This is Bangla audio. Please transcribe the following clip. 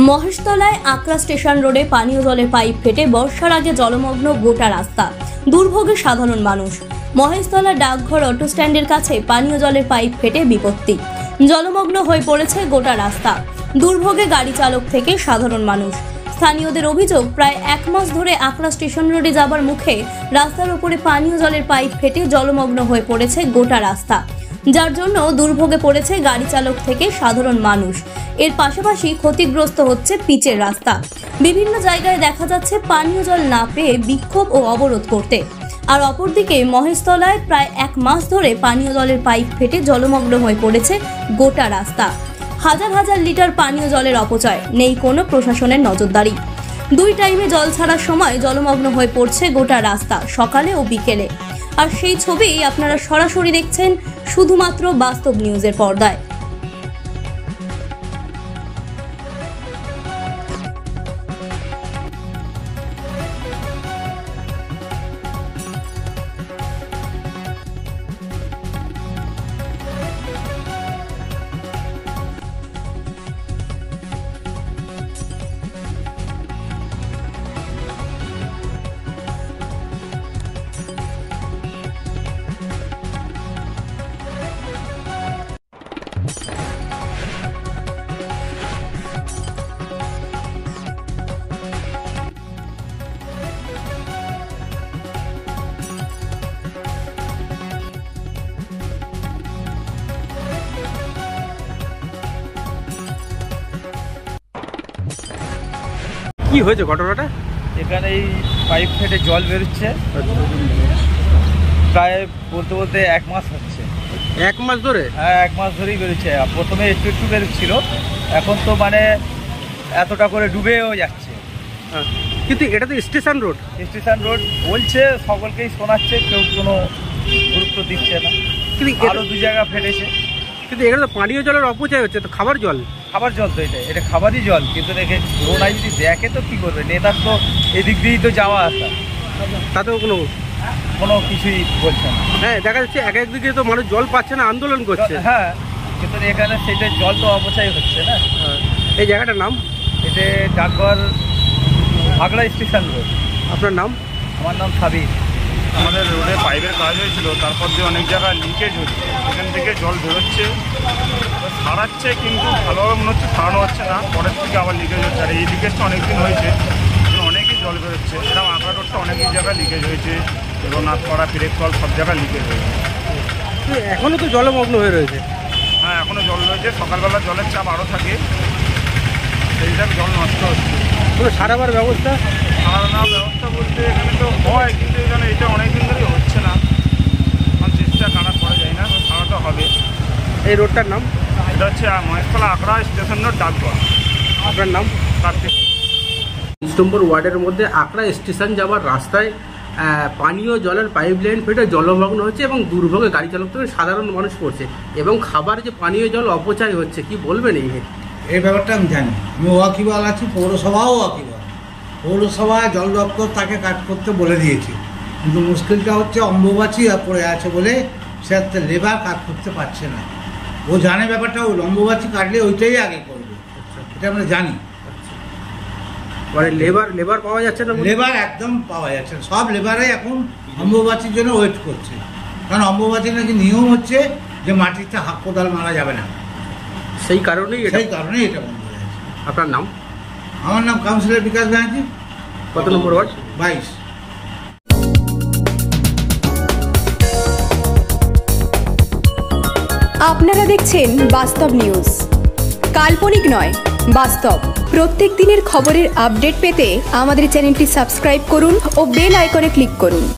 মহেশতলায় আকরা স্টেশন রোডে পানীয় জলের পাইপ ফেটে বর্ষার আগে জলমগ্ন গোটা রাস্তা, দুর্ভোগে সাধারণ মানুষ। মহেশতলা ডাকঘর অটো স্ট্যান্ডের কাছে পানীয় জলের পাইপ ফেটে বিপত্তি, জলমগ্ন হয়ে পড়েছে গোটা রাস্তা, দুর্ভোগে গাড়ি চালক থেকে সাধারণ মানুষ। স্থানীয়দের অভিযোগ, প্রায় 1 মাস ধরে আকরা স্টেশন রোডে যাবার মুখে রাস্তার উপরে পানীয় জলের পাইপ ফেটে জলমগ্ন হয়ে পড়েছে গোটা রাস্তা, যার জন্য দুর্ভোগে পড়েছে গাড়ি চালক থেকে সাধারণ মানুষ। এর পাশাপাশি ক্ষতিগ্রস্ত হচ্ছে পিচের রাস্তা। বিভিন্ন জায়গায় দেখা যাচ্ছে পানীয় জল না পেয়ে বিক্ষোভ ও অবরোধ করতে। আর অপরদিকে মহেশতলায় প্রায় 1 মাস ধরে পানীয় জলের পাইপ ফেটে জলমগ্ন হয়ে পড়েছে গোটা রাস্তা। হাজার হাজার লিটার পানীয় জলের অপচয়, নেই কোনো প্রশাসনের নজরদারি। 2 টাইমে জল ছাড়ার সময় জলমগ্ন হয়ে পড়ছে গোটা রাস্তা, সকালে ও বিকেলে। আর সেই ছবি আপনারা সরাসরি দেখছেন শুধুমাত্র বাস্তব নিউজের পর্দায়। কি হয়েছে ঘটনাটা? এখানে এই পাইপ ফেটে জল বেরোচ্ছে, প্রায় বলতে বলতে 1 মাস হচ্ছে। 1 মাস ধরে? হ্যাঁ, 1 মাস ধরেই বেরোচ্ছে। প্রথমে একটু একটু বেরোচ্ছিল, এখন তো মানে এতটা করে ডুবেও যাচ্ছে। কিন্তু এটা তো স্টেশন রোড। স্টেশন রোড বলছে, সকলকেই শোনাচ্ছে, কেউ কোনো গুরুত্ব দিচ্ছে না। কিন্তু আরও 2 জায়গা ফেটেছে। কিন্তু এখানে তো পানীয় জলের অপচয় হচ্ছে, তো খাবার জল তো এটা খাবারই জল। কিন্তু ওনাই যদি দেখে তো কী করবে? নেতার তো এদিক দিয়েই তো যাওয়া আসা, তাতেও কোনো কিছুই বলছে না। হ্যাঁ, দেখা যাচ্ছে এক একদিকে তো মানুষ জল পাচ্ছে না, আন্দোলন করছে। হ্যাঁ, কিন্তু এখানে সেটা জল তো অপচয় হচ্ছে না। এই জায়গাটার নাম? এটা ডাকঘর আকরা স্টেশন রোড। আপনার নাম? আমার নাম সাবির। আমাদের রোডে পাইপের কাজ হয়েছিল, তারপর দিয়ে অনেক জায়গায় লিকেজ হচ্ছে, এখান থেকে জল বেরোচ্ছে, সারাচ্ছে, কিন্তু ভালোভাবে মনে হচ্ছে সারানো হচ্ছে না, পরের থেকে আবার লিকেজ হচ্ছে। আর এই লিকেজটা অনেকদিন হয়েছে, অনেকই জল বেরোচ্ছে। এরকম আকরা রোডটা অনেক জায়গায় লিকেজ হয়েছে, রঘুনাথপাড়া, পিরেকল, সব জায়গায় লিকেজ হয়েছে। এখনও তো জলমগ্ন হয়ে রয়েছে? হ্যাঁ, এখনও জল রয়েছে। সকালবেলা জলের চাপ আরও থাকে, সেইটা জল নষ্ট হচ্ছে। কোনো সারাবার ব্যবস্থা? সারানোর ব্যবস্থা বলতে এখানে তো হয়, কিন্তু এখানে এটা অনেকদিন ধরেই হচ্ছে না। এখন চেষ্টা কারা করা যায় না, সারাতে হবে। এই রোডটার নাম? এটা হচ্ছে মহেশতলা আকরা স্টেশন রোড, ডাকঘর। আপনার নাম? কার্তিক। 20 নম্বর ওয়ার্ডের মধ্যে আকরা স্টেশন যাওয়ার রাস্তায় পানীয় জলের পাইপ লাইন ফেটে জলমগ্ন হচ্ছে এবং দুর্ভোগে গাড়ি চালক থেকে সাধারণ মানুষ পড়ছে, এবং খাবার যে পানীয় জল অপচয় হচ্ছে, কি বলবেন এই ব্যাপারটা? আমি জানি, আমি ওয়াকিবহাল আছি, পৌরসভাও ওয়াকিবহাল। পৌরসভায় জল দপ্তর তাকে কাজ করতে বলে দিয়েছে, কিন্তু মুশকিলটা হচ্ছে অম্বুবাচী পড়ে আছে বলে সে একটা লেবার কাজ করতে পারছে না। ও জানে ব্যাপারটা, ও অম্বুবাচী কাটলে ওইটাই আগে করবে, এটা আমরা জানি। মানে লেবার পাওয়া যাচ্ছে না? লেবার একদম পাওয়া যাচ্ছে না। সব লেবারাই এখন অম্বুবাচীর জন্য ওয়েট করছে, কারণ অম্বুবাচীর নাকি নিয়ম হচ্ছে যে মাটিতে হাত কোদাল মারা যাবে না, সেই কারণেই এটা বন্ধ হয়ে আছে। আপনার নাম? আমার নাম কাউন্সিলর বিকাশ ব্যানার্জি। কত নম্বর ওয়ার্ড? 22। আপনারা দেখছেন বাস্তব নিউজ, কাল্পনিক নয়, বাস্তব। প্রত্যেক দিনের খবরের আপডেট পেতে আমাদের চ্যানেলটি সাবস্ক্রাইব করুন ও বেল আইকনে ক্লিক করুন।